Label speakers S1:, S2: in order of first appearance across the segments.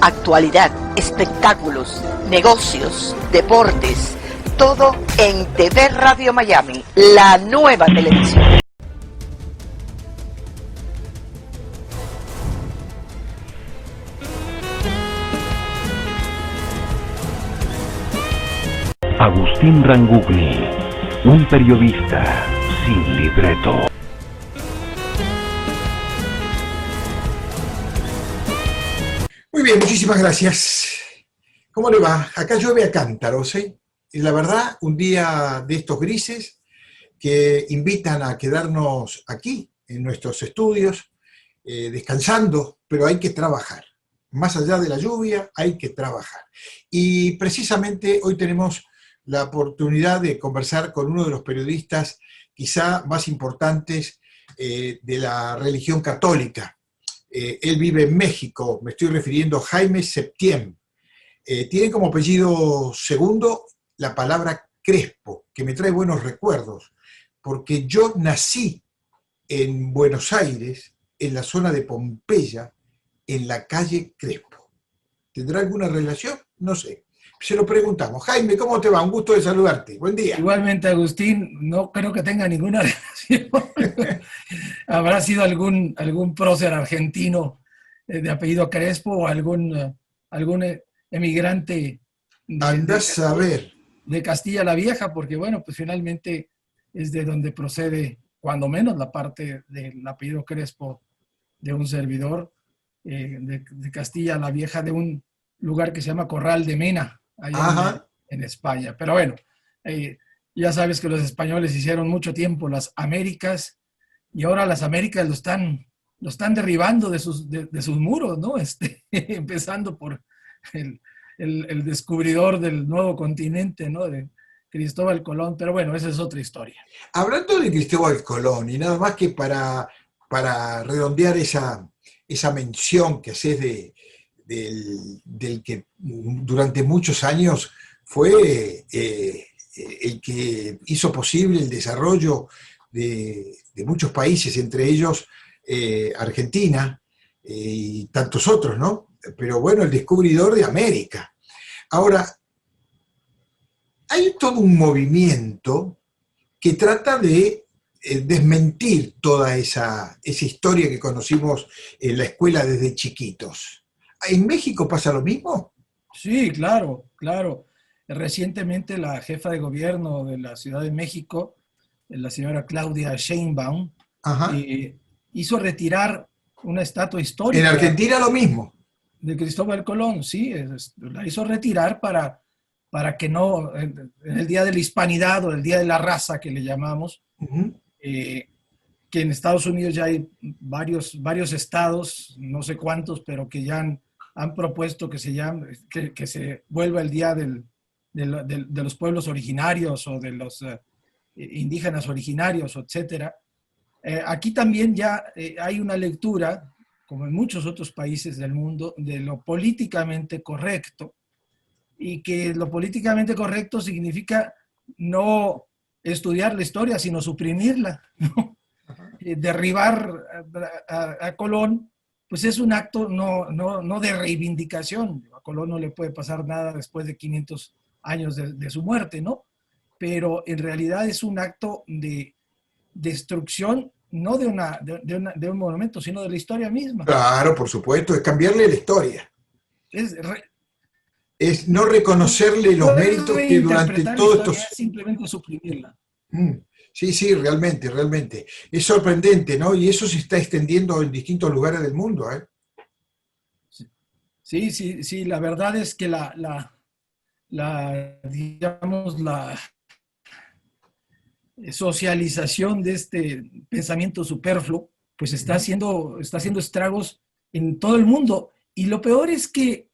S1: Actualidad, espectáculos, negocios, deportes, todo en TV Radio Miami, la nueva televisión.
S2: Agustín Rangugni, un periodista sin libreto.
S3: Muy bien, muchísimas gracias. ¿Cómo le va? Acá llueve a cántaros, ¿eh? Y la verdad, un día de estos grises que invitan a quedarnos aquí, en nuestros estudios, descansando, pero hay que trabajar. Más allá de la lluvia, hay que trabajar. Y precisamente hoy tenemos la oportunidad de conversar con uno de los periodistas quizá más importantes de la religión católica. Él vive en México, me estoy refiriendo a Jaime Septién. Tiene como apellido segundo la palabra Crespo, que me trae buenos recuerdos, porque yo nací en Buenos Aires, en la zona de Pompeya, en la calle Crespo. ¿Tendrá alguna relación? No sé. Se lo preguntamos. Jaime, ¿cómo te va? Un gusto de saludarte. Buen día.
S4: Igualmente, Agustín, no creo que tenga ninguna relación. Habrá sido algún prócer argentino de apellido Crespo o algún emigrante
S3: Andás a ver.
S4: de Castilla la Vieja, porque bueno, pues finalmente es de donde procede, cuando menos, la parte del apellido Crespo de un servidor de Castilla la Vieja, de un lugar que se llama Corral de Mena, allá en España. Pero bueno, ya sabes que los españoles hicieron mucho tiempo las Américas y ahora las Américas lo están derribando de sus muros, ¿no? Empezando por el descubridor del nuevo continente, ¿no? De Cristóbal Colón, pero bueno, esa es otra historia.
S3: Hablando de Cristóbal Colón, y nada más que para redondear esa mención que haces del que durante muchos años fue el que hizo posible el desarrollo de muchos países, entre ellos Argentina y tantos otros, ¿no? Pero bueno, el descubridor de América. Ahora, hay todo un movimiento que trata de desmentir toda esa historia que conocimos en la escuela desde chiquitos. ¿En México pasa lo mismo?
S4: Sí, claro, claro. Recientemente la jefa de gobierno de la Ciudad de México, la señora Claudia Sheinbaum, hizo retirar una estatua histórica.
S3: En Argentina lo mismo.
S4: De Cristóbal Colón, sí, la hizo retirar para que no, en el Día de la Hispanidad o el Día de la Raza que le llamamos, que en Estados Unidos ya hay varios estados, no sé cuántos, pero que ya han propuesto que se vuelva el Día de los pueblos originarios o de los indígenas originarios, etcétera. Aquí también ya hay una lectura, como en muchos otros países del mundo, de lo políticamente correcto, y que lo políticamente correcto significa no estudiar la historia, sino suprimirla, ¿no? Derribar a Colón, pues es un acto no de reivindicación. A Colón no le puede pasar nada después de 500 años de su muerte, ¿no? Pero en realidad es un acto de destrucción, no de un monumento, sino de la historia misma.
S3: Claro, por supuesto, es cambiarle la historia. Es no reconocerle los méritos que durante todos estos...
S4: Es simplemente suprimirla.
S3: Sí, realmente. Es sorprendente, ¿no? Y eso se está extendiendo en distintos lugares del mundo, ¿eh?
S4: Sí, la verdad es que digamos, la socialización de este pensamiento superfluo, pues está haciendo estragos en todo el mundo. Y lo peor es que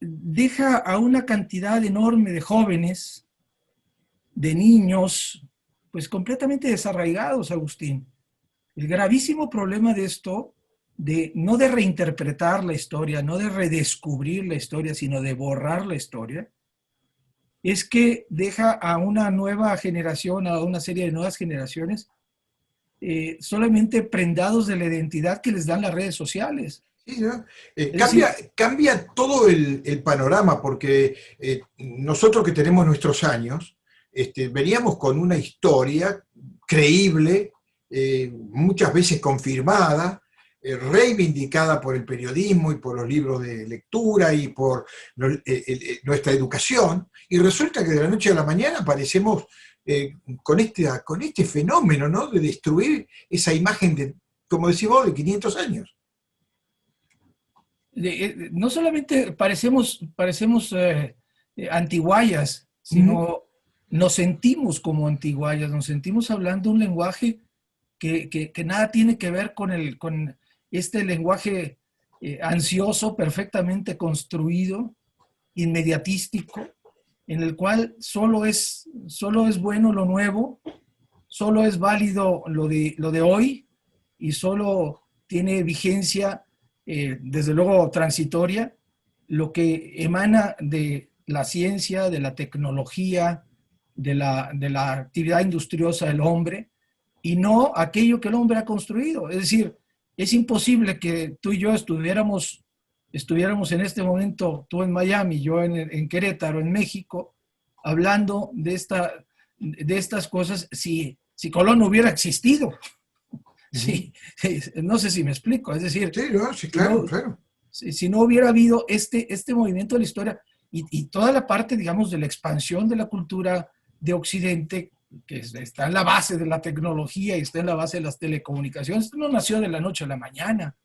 S4: deja a una cantidad enorme de jóvenes, de niños, pues completamente desarraigados, Agustín. El gravísimo problema de esto, no de reinterpretar la historia, no de redescubrir la historia, sino de borrar la historia, es que deja a una nueva generación, a una serie de nuevas generaciones, solamente prendados de la identidad que les dan las redes sociales.
S3: Sí, ¿no?
S4: decir,
S3: Cambia todo el panorama, porque nosotros que tenemos nuestros años, veníamos con una historia creíble, muchas veces confirmada, reivindicada por el periodismo y por los libros de lectura y por nuestra educación, y resulta que de la noche a la mañana aparecemos con este fenómeno, ¿no?, de destruir esa imagen de, como decís vos, de 500 años.
S4: no solamente parecemos antiguayas, sino nos sentimos como antiguayas, nos sentimos hablando un lenguaje que nada tiene que ver con este lenguaje ansioso, perfectamente construido, inmediatístico, en el cual solo es bueno lo nuevo, solo es válido lo de hoy y solo tiene vigencia, desde luego transitoria, lo que emana de la ciencia, de la tecnología, de la actividad industriosa del hombre, y no aquello que el hombre ha construido. Es decir, es imposible que tú y yo estuviéramos en este momento, tú en Miami, yo en Querétaro, en México, hablando de estas cosas si Colón no hubiera existido. Sí, no sé si me explico. Es decir,
S3: sí, no, sí, claro, claro.
S4: Si no hubiera habido este movimiento de la historia y toda la parte, digamos, de la expansión de la cultura de Occidente, que está en la base de la tecnología y está en la base de las telecomunicaciones, no nació de la noche a la mañana.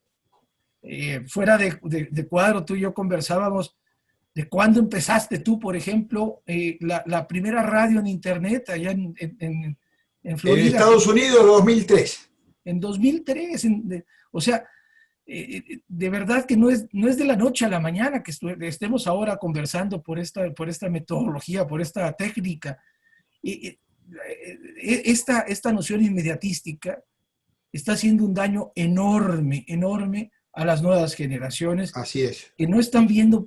S4: Fuera de cuadro, tú y yo conversábamos de cuándo empezaste tú, por ejemplo, la primera radio en Internet allá en Florida.
S3: En Estados Unidos, 2003.
S4: En 2003, o sea, de verdad que no es de la noche a la mañana que estemos ahora conversando por esta metodología, por esta técnica. Esta noción inmediatística está haciendo un daño enorme, enorme a las nuevas generaciones.
S3: Así es.
S4: Que no están viendo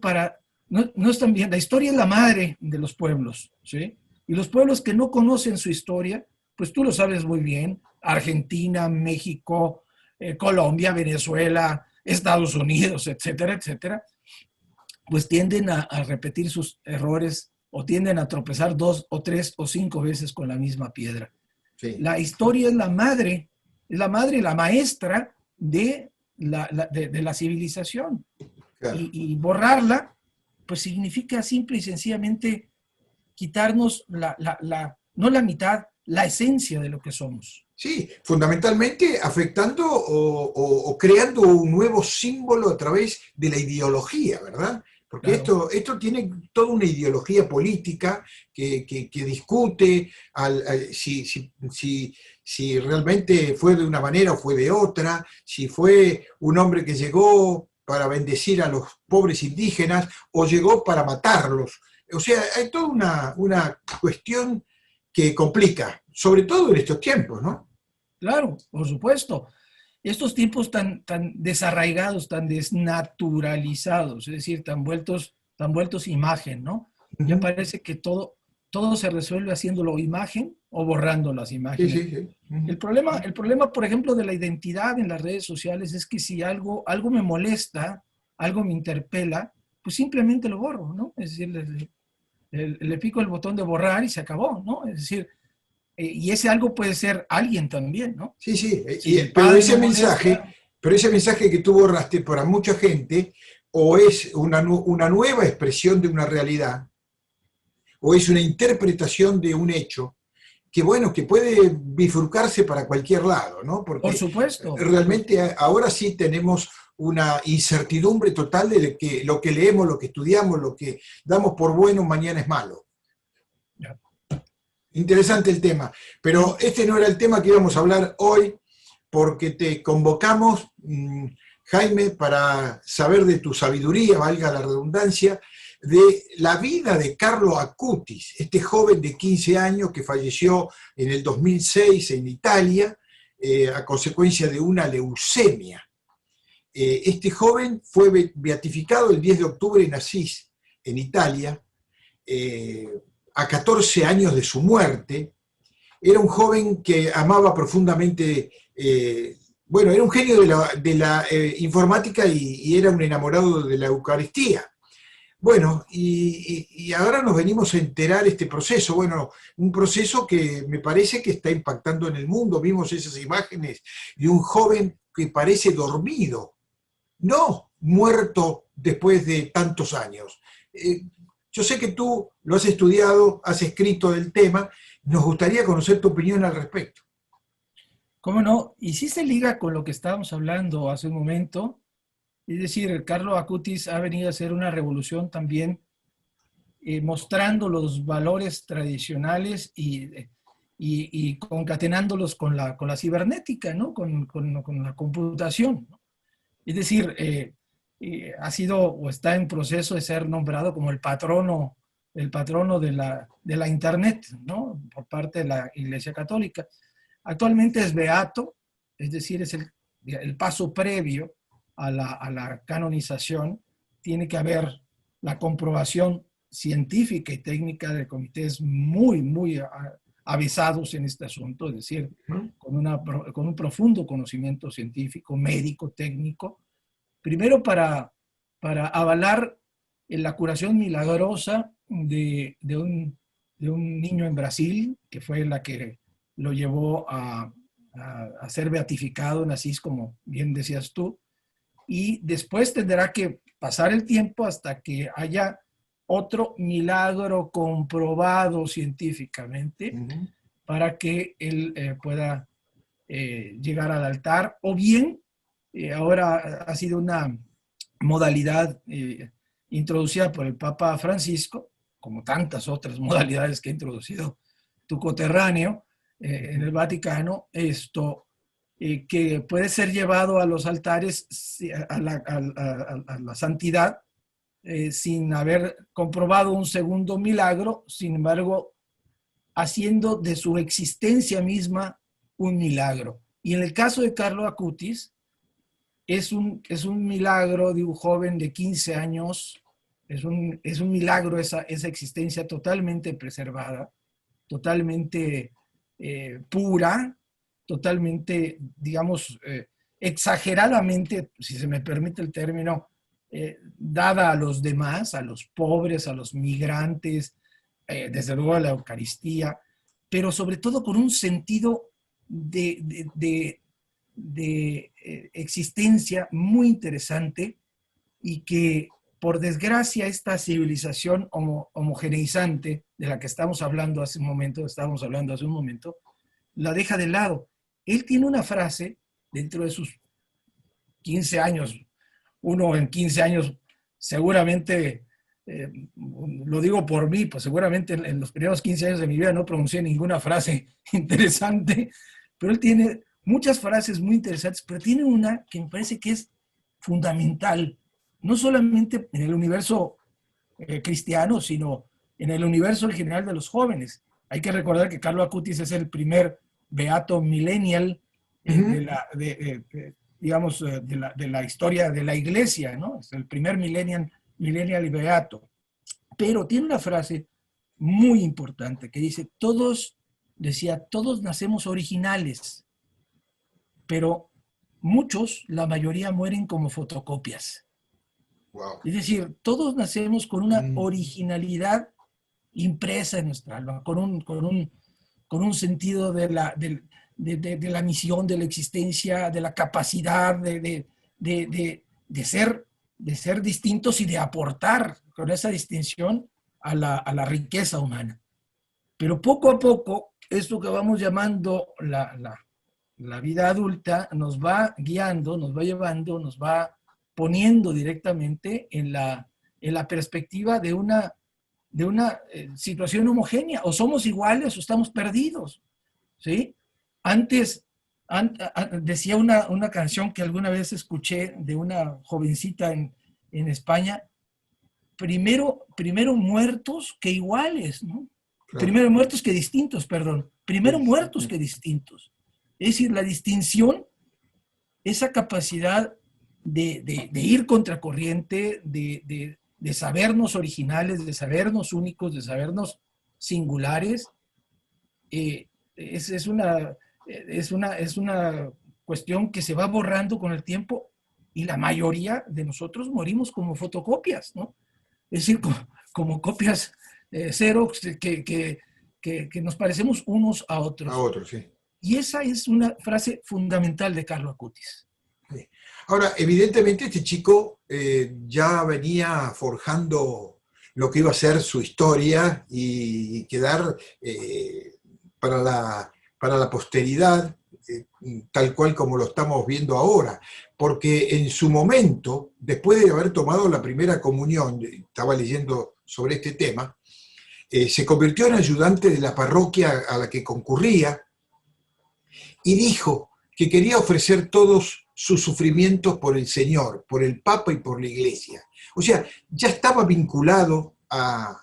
S4: no están viendo. La historia es la madre de los pueblos, ¿sí? Y los pueblos que no conocen su historia, pues tú lo sabes muy bien, Argentina, México, Colombia, Venezuela, Estados Unidos, etcétera, etcétera, pues tienden a repetir sus errores o tienden a tropezar 2 o 3 o 5 veces con la misma piedra. Sí. La historia es la madre y la maestra de la civilización. Claro. Y borrarla, pues significa simple y sencillamente quitarnos no la mitad, la esencia de lo que somos.
S3: Sí, fundamentalmente afectando o creando un nuevo símbolo a través de la ideología, ¿verdad? Porque claro, esto tiene toda una ideología política que discute si realmente fue de una manera o fue de otra, si fue un hombre que llegó para bendecir a los pobres indígenas o llegó para matarlos. O sea, hay toda una cuestión que complica, sobre todo en estos tiempos, ¿no?
S4: Claro, por supuesto. Estos tiempos tan desarraigados, tan desnaturalizados, es decir, tan vueltos imagen, ¿no? Ya parece que todo se resuelve haciéndolo imagen o borrando las imágenes. Sí. El problema, por ejemplo, de la identidad en las redes sociales es que si algo me molesta, algo me interpela, pues simplemente lo borro, ¿no? Es decir, le pico el botón de borrar y se acabó, ¿no? Es decir, y ese algo puede ser alguien también, ¿no?
S3: Sí, pero ese mensaje que tú borraste para mucha gente o es una nueva expresión de una realidad o es una interpretación de un hecho que, bueno, que puede bifurcarse para cualquier lado, ¿no? Porque
S4: por supuesto.
S3: Realmente ahora sí tenemos una incertidumbre total de que lo que leemos, lo que estudiamos, lo que damos por bueno, mañana es malo.
S4: Ya.
S3: Interesante el tema, pero este no era el tema que íbamos a hablar hoy, porque te convocamos, Jaime, para saber de tu sabiduría, valga la redundancia, de la vida de Carlo Acutis, este joven de 15 años que falleció en el 2006 en Italia a consecuencia de una leucemia. Este joven fue beatificado el 10 de octubre en Asís, en Italia, a 14 años de su muerte. Era un joven que amaba profundamente Bueno, era un genio de la informática y era un enamorado de la Eucaristía. Bueno, y ahora nos venimos a enterar este proceso, bueno, un proceso que me parece que está impactando en el mundo. Vimos esas imágenes de un joven que parece dormido, no muerto después de tantos años. Yo sé que tú lo has estudiado, has escrito del tema, nos gustaría conocer tu opinión al respecto.
S4: ¿Cómo no? Y sí se liga con lo que estábamos hablando hace un momento. Es decir, Carlo Acutis ha venido a hacer una revolución también, mostrando los valores tradicionales y concatenándolos con la cibernética, ¿no? Con la computación, ¿no? Es decir, ha sido o está en proceso de ser nombrado como el patrono de la Internet, ¿no? Por parte de la Iglesia Católica. Actualmente es beato, es decir, es el paso previo a la canonización. Tiene que haber la comprobación científica y técnica de comités muy avisados en este asunto, es decir, con un profundo conocimiento científico, médico, técnico, primero para avalar la curación milagrosa de un niño en Brasil, que fue la que lo llevó a ser beatificado en Asís, como bien decías tú, y después tendrá que pasar el tiempo hasta que haya otro milagro comprobado científicamente para que él pueda llegar al altar, o bien ahora ha sido una modalidad introducida por el Papa Francisco, como tantas otras modalidades que ha introducido tu coterráneo en el Vaticano, que puede ser llevado a los altares, a la santidad, sin haber comprobado un segundo milagro, sin embargo, haciendo de su existencia misma un milagro. Y en el caso de Carlo Acutis, es un milagro de un joven de 15 años, es un milagro esa existencia totalmente preservada, totalmente pura, totalmente, digamos, exageradamente, si se me permite el término, dada a los demás, a los pobres, a los migrantes, desde luego a la Eucaristía, pero sobre todo con un sentido de existencia muy interesante, y que, por desgracia, esta civilización homogeneizante de la que estábamos hablando hace un momento, la deja de lado. Él tiene una frase dentro de sus 15 años, uno en 15 años seguramente, lo digo por mí, pues seguramente en los primeros 15 años de mi vida no pronuncié ninguna frase interesante, pero él tiene muchas frases muy interesantes, pero tiene una que me parece que es fundamental, no solamente en el universo cristiano, sino en el universo en general de los jóvenes. Hay que recordar que Carlo Acutis es el primer beato millennial digamos, de la historia de la iglesia, ¿no? Es el primer millennial y beato. Pero tiene una frase muy importante que dice, todos nacemos originales, pero muchos, la mayoría, mueren como fotocopias. Wow. Es decir, todos nacemos con una originalidad impresa en nuestra alma, con un sentido de la misión, de la existencia, de la capacidad de ser distintos y de aportar con esa distinción a la riqueza humana. Pero poco a poco, esto que vamos llamando la vida adulta nos va guiando, nos va llevando, nos va poniendo directamente en la perspectiva de una situación homogénea. O somos iguales o estamos perdidos, ¿sí? Antes, decía una canción que alguna vez escuché de una jovencita en España, primero muertos que iguales, ¿no? Claro. Primero muertos que distintos, perdón. Primero muertos que distintos. Es decir, la distinción, esa capacidad de ir contracorriente, de sabernos originales, de sabernos únicos, de sabernos singulares, es una cuestión que se va borrando con el tiempo y la mayoría de nosotros morimos como fotocopias, ¿no? Es decir, como copias Xerox que nos parecemos unos a otros.
S3: A otros, sí.
S4: Y esa es una frase fundamental de Carlo Acutis.
S3: Sí. Ahora, evidentemente este chico ya venía forjando lo que iba a ser su historia y quedar para la posteridad, tal cual como lo estamos viendo ahora, porque en su momento, después de haber tomado la primera comunión, estaba leyendo sobre este tema, se convirtió en ayudante de la parroquia a la que concurría y dijo que quería ofrecer todos sus sufrimientos por el Señor, por el Papa y por la Iglesia. O sea, ya estaba vinculado a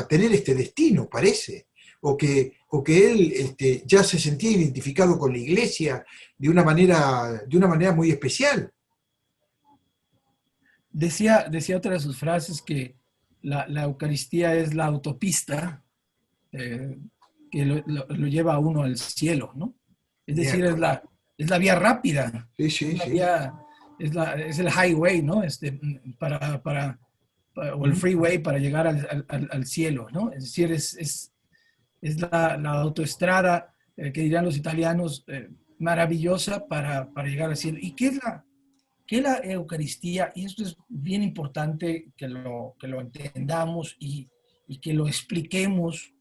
S3: tener este destino, parece, o que él ya se sentía identificado con la Iglesia de una manera muy especial.
S4: Decía otra de sus frases que la Eucaristía es la autopista que lo lleva a uno al cielo, ¿no? Es decir, es la vía rápida.
S3: Sí, sí, sí.
S4: Es el highway, ¿no? O el freeway para llegar al cielo, ¿no? Es decir, es la autoestrada, que dirían los italianos, maravillosa para llegar al cielo. ¿Y qué es la Eucaristía? Y esto es bien importante que lo entendamos y que lo expliquemos,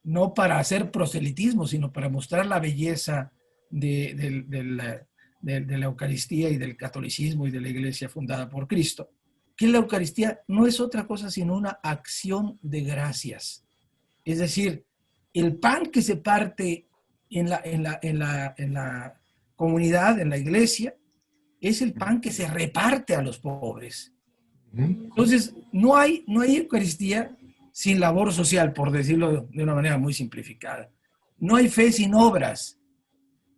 S4: no para hacer proselitismo, sino para mostrar la belleza de la Eucaristía y del catolicismo y de la Iglesia fundada por Cristo. Que la Eucaristía no es otra cosa sino una acción de gracias. Es decir, el pan que se parte en la comunidad, en la Iglesia, es el pan que se reparte a los pobres. Entonces, no hay Eucaristía sin labor social, por decirlo de una manera muy simplificada. No hay fe sin obras.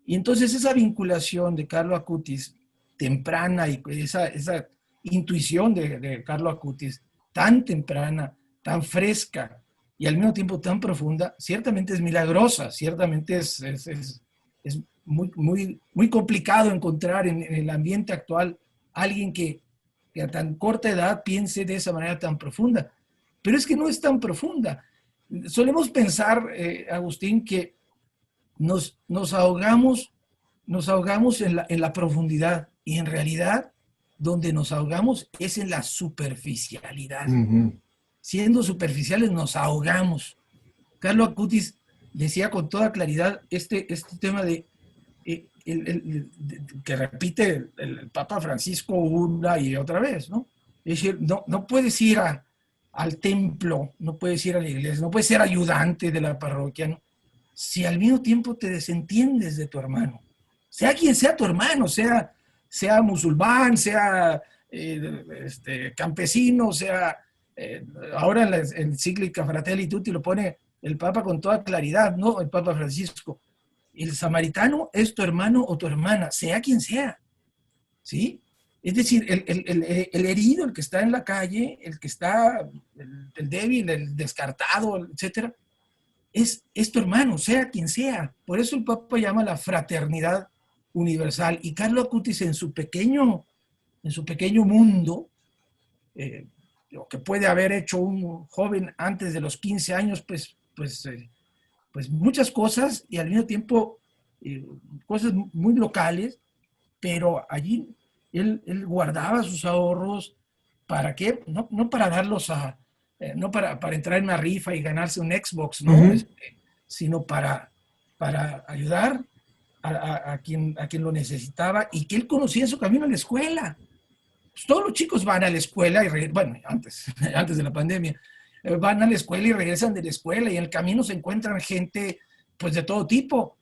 S4: Y entonces esa vinculación de Carlo Acutis, temprana, y esa intuición de Carlo Acutis, tan temprana, tan fresca y al mismo tiempo tan profunda, ciertamente es milagrosa, ciertamente es muy complicado encontrar en el ambiente actual alguien que a tan corta edad piense de esa manera tan profunda. Pero es que no es tan profunda. Solemos pensar, Agustín, que nos ahogamos en la profundidad, y en realidad donde nos ahogamos es en la superficialidad. Siendo superficiales nos ahogamos. Carlo Acutis decía con toda claridad este tema de que repite el Papa Francisco una y otra vez, ¿no? Es decir, no puedes ir al templo, no puedes ir a la iglesia, no puedes ser ayudante de la parroquia, ¿no? Si al mismo tiempo te desentiendes de tu hermano, sea quien sea tu hermano, sea musulmán, sea campesino, sea ahora en la encíclica Fratelli Tutti lo pone el Papa con toda claridad, ¿no? El Papa Francisco. El samaritano es tu hermano o tu hermana, sea quien sea, ¿sí? Es decir, el herido, el que está en la calle, el que está, el débil, el descartado, etcétera, es tu hermano, sea quien sea. Por eso el Papa llama la fraternidad universal. Y Carlo Acutis en su pequeño mundo, lo que puede haber hecho un joven antes de los 15 años, pues muchas cosas, y al mismo tiempo cosas muy locales, pero allí él guardaba sus ahorros. ¿Para qué? No para darlos no para entrar en una rifa y ganarse un Xbox, ¿no? Sino para ayudar a quien lo necesitaba, y que él conocía en su camino a la escuela. Pues todos los chicos van a la escuela, antes de la pandemia, van a la escuela y regresan de la escuela, y en el camino se encuentran gente pues de todo tipo.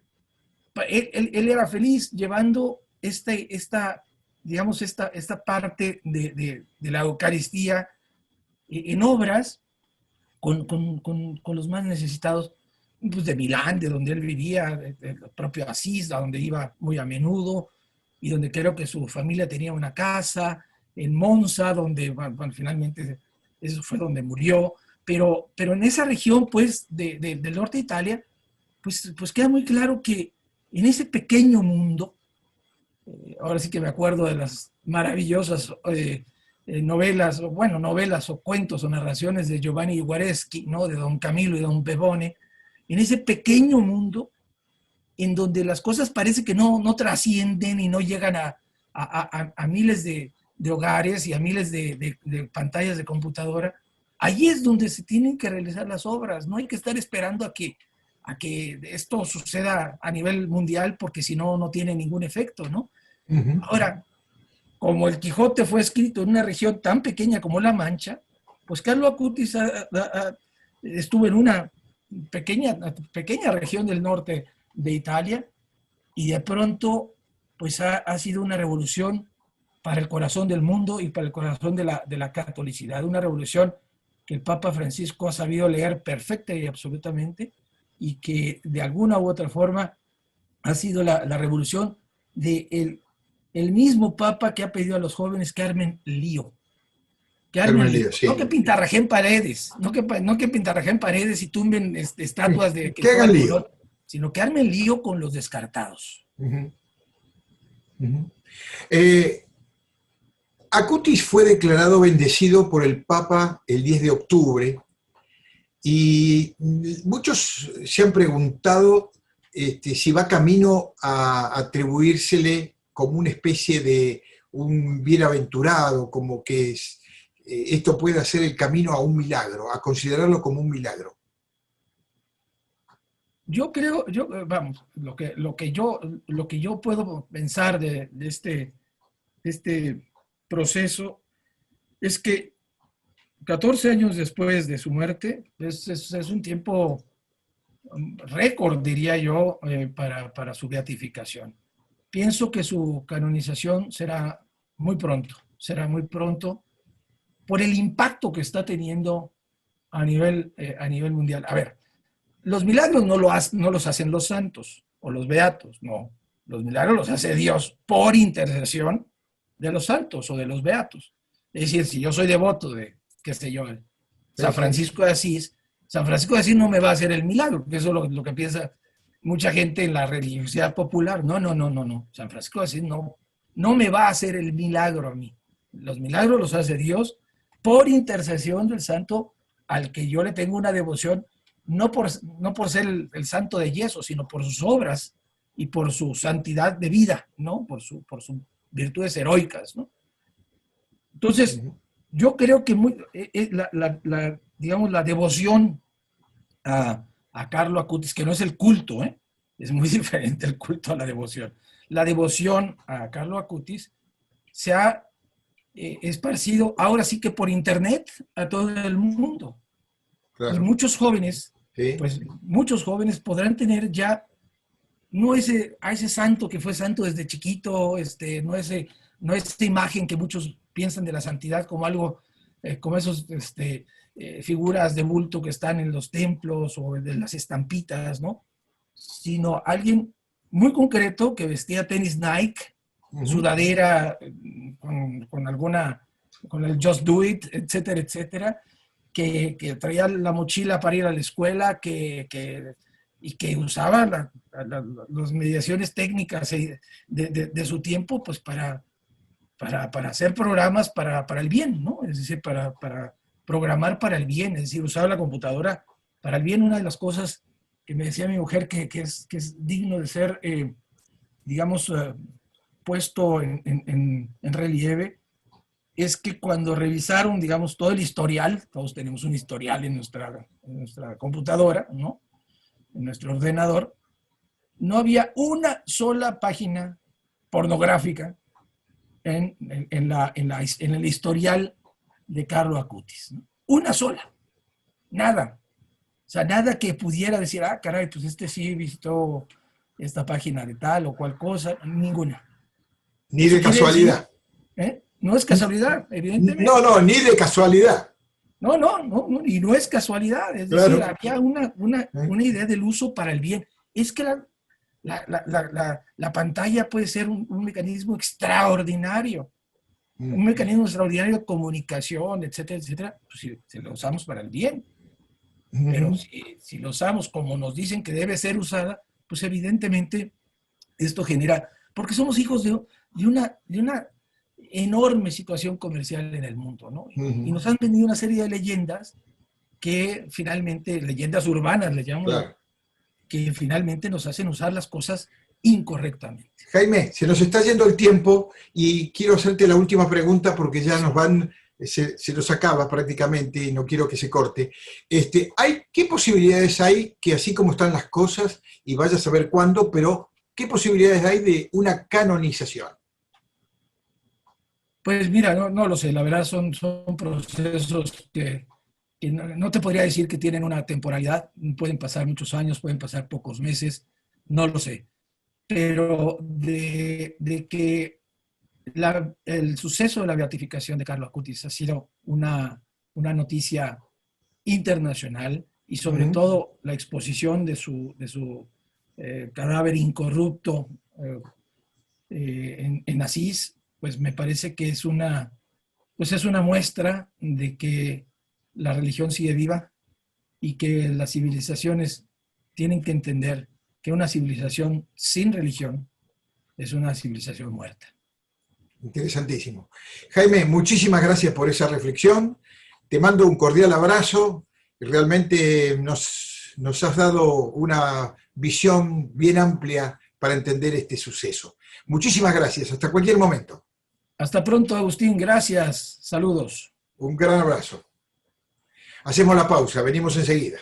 S4: Él era feliz llevando esta parte de la Eucaristía en obras con los más necesitados, pues de Milán, de donde él vivía, del propio Asís, a donde iba muy a menudo, y donde creo que su familia tenía una casa, en Monza, donde finalmente eso fue donde murió. Pero en esa región, pues, del norte de Italia, pues queda muy claro que en ese pequeño mundo ahora sí que me acuerdo de las maravillosas novelas, novelas o cuentos o narraciones de Giovanni Guareschi, ¿no? De Don Camilo y Don Bebone, en ese pequeño mundo en donde las cosas parece que no trascienden y no llegan a miles de hogares y a miles de pantallas de computadora. Allí es donde se tienen que realizar las obras. No hay que estar esperando a que esto suceda a nivel mundial, porque si no, no tiene ningún efecto, ¿no? Uh-huh. Ahora, como el Quijote fue escrito en una región tan pequeña como La Mancha, pues Carlo Acutis estuvo en una pequeña región del norte de Italia, y de pronto pues ha sido una revolución para el corazón del mundo y para el corazón de la catolicidad, una revolución que el Papa Francisco ha sabido leer perfecta y absolutamente, y que de alguna u otra forma ha sido la revolución de el mismo Papa que ha pedido a los jóvenes que armen lío. Que armen lío, sí. No que pintarrajeen paredes, no que pintarrajeen paredes y tumben estatuas de...
S3: Que hagan lío.
S4: Sino que armen lío con los descartados.
S3: Uh-huh. Uh-huh. Acutis fue declarado bendecido por el Papa el 10 de octubre y muchos se han preguntado si va camino a atribuírsele como una especie de un bienaventurado, como que esto puede ser el camino a un milagro, a considerarlo como un milagro.
S4: Yo creo, vamos, lo que yo puedo pensar de este proceso es que 14 años después de su muerte es un tiempo récord, diría yo, para su beatificación. Pienso que su canonización será muy pronto por el impacto que está teniendo a nivel mundial. A ver, los milagros no los hacen los santos o los beatos, no. Los milagros los hace Dios por intercesión de los santos o de los beatos. Es decir, si yo soy devoto de, qué sé yo, San Francisco de Asís no me va a hacer el milagro, porque eso es lo que piensa mucha gente en la religiosidad popular. No. San Francisco de Asís no me va a hacer el milagro a mí. Los milagros los hace Dios por intercesión del santo al que yo le tengo una devoción, no por ser el santo de yeso, sino por sus obras y por su santidad de vida, ¿no? Por sus virtudes heroicas, ¿no? Entonces, yo creo que digamos, la devoción a Carlo Acutis, que no es el culto, es muy diferente el culto a la devoción. La devoción a Carlo Acutis se ha esparcido ahora sí que por internet a todo el mundo. Claro. Y muchos jóvenes, ¿sí? Pues muchos jóvenes podrán tener ya no a ese santo que fue santo desde chiquito, no esa imagen que muchos piensan de la santidad como algo, como esos figuras de bulto que están en los templos o de las estampitas, ¿no? Sino alguien muy concreto que vestía tenis Nike, sudadera con el Just Do It, etcétera, etcétera, que traía la mochila para ir a la escuela, y que usaba las mediaciones técnicas de su tiempo, pues para hacer programas para el bien, ¿no? Es decir, para programar para el bien, es decir, usaba la computadora para el bien. Una de las cosas que me decía mi mujer que es digno de ser, digamos, puesto en relieve, es que cuando revisaron, digamos, todo el historial, todos tenemos un historial en nuestra computadora, ¿no? En nuestro ordenador, no había una sola página pornográfica en el historial de Carlo Acutis, ¿no? Una sola, nada. O sea, nada que pudiera decir, caray, pues sí visitó esta página de tal o cual cosa, ninguna.
S3: Ni de casualidad.
S4: Decir, no es casualidad, evidentemente.
S3: No, ni de casualidad.
S4: No, y no es casualidad, es decir, había una idea del uso para el bien. Es que la pantalla puede ser un mecanismo extraordinario, un mecanismo extraordinario de comunicación, etcétera, etcétera, pues si lo usamos para el bien. Pero si lo usamos como nos dicen que debe ser usada, pues evidentemente esto genera, porque somos hijos de una enorme situación comercial en el mundo, ¿no? Y nos han vendido una serie de leyendas que finalmente, leyendas urbanas, le llamamos, claro, que finalmente nos hacen usar las cosas incorrectamente.
S3: Jaime, se nos está yendo el tiempo y quiero hacerte la última pregunta porque ya nos van, se nos acaba prácticamente y no quiero que se corte. ¿Qué posibilidades hay que así como están las cosas, y vaya a saber cuándo, pero qué posibilidades hay de una canonización?
S4: Pues mira, no lo sé, la verdad son procesos que no te podría decir que tienen una temporalidad, pueden pasar muchos años, pueden pasar pocos meses, no lo sé. Pero de que el suceso de la beatificación de Carlo Acutis ha sido una noticia internacional, y sobre todo la exposición de su cadáver incorrupto en Asís, pues me parece que es una muestra de que la religión sigue viva y que las civilizaciones tienen que entender que una civilización sin religión es una civilización muerta.
S3: Interesantísimo. Jaime, muchísimas gracias por esa reflexión. Te mando un cordial abrazo. Realmente nos has dado una visión bien amplia para entender este suceso. Muchísimas gracias. Hasta cualquier momento.
S4: Hasta pronto, Agustín. Gracias. Saludos.
S3: Un gran abrazo. Hacemos la pausa. Venimos enseguida.